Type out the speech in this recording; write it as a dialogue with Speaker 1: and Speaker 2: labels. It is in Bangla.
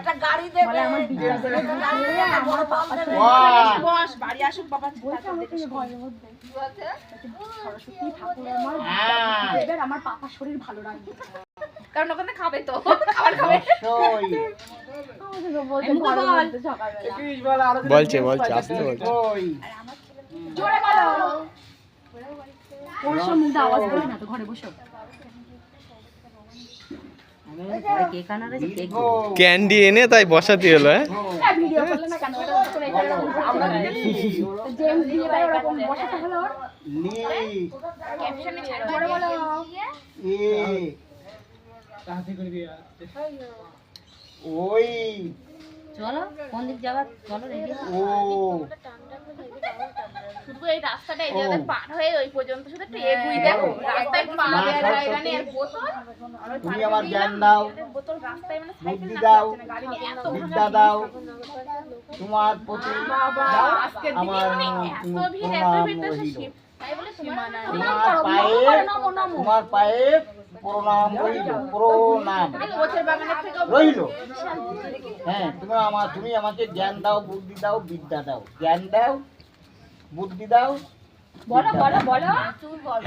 Speaker 1: একটা গাড়ি দেবে
Speaker 2: বলে আমার বিয়ে দেবে আমার পাপা
Speaker 1: বস বাড়ি আসুক বাবা
Speaker 2: বলছে আমাকে ঘরের মধ্যে সরস্বতী ঠাকুরের দেবে আমার পাপার শরীর ভালো রাখবে
Speaker 1: কারণ ওখানে খাবে তো খাবার খাবে
Speaker 3: বলছে আসতে বলছে
Speaker 2: জোরে বলো ওর সব মুখে আওয়াজ করে না তো ঘরে বসে
Speaker 3: ক্যান্ডি এনে তাই বসাতে হলো
Speaker 2: ভিডিও করলে না কেন আমরা জেমস দিয়ে তাই ওরকম বসাতে হলো ওর
Speaker 1: ক্যাপশনে ছাড়
Speaker 2: জোরে বলো
Speaker 4: ওই
Speaker 1: চলো কোন দিক যাবা চলো রেডি
Speaker 4: ও
Speaker 1: শুধু এই রাস্তাটা এই জায়গায় পার হয়ে ওই পর্যন্ত শুধু একটু এগুই দেখো রাস্তায় পা দেওয়ার জায়গা নেই আর বোতল আর ওই
Speaker 4: তুমি আমার জ্ঞান দাও
Speaker 1: বোতল রাস্তায় মানে সাইকেল
Speaker 4: বুদ্ধি
Speaker 1: না
Speaker 4: দাও
Speaker 1: গাড়ি নিয়ে এত
Speaker 4: বিদ্যা দাও তোমার প্রতি
Speaker 1: আজকে দিনে
Speaker 4: আমার
Speaker 1: মানে এত ভিড় তো শিব তাই বলে সীমানা নেই
Speaker 4: তোমার পায়ে প্রণাম রইল প্রণাম
Speaker 1: গোছের বাগানের থেকে
Speaker 4: রইল হ্যাঁ তুমি আমাকে জ্ঞান দাও বুদ্ধি দাও বিদ্যা দাও জ্ঞান দাও বুদ্ধি দাও
Speaker 2: বলো বলো বলো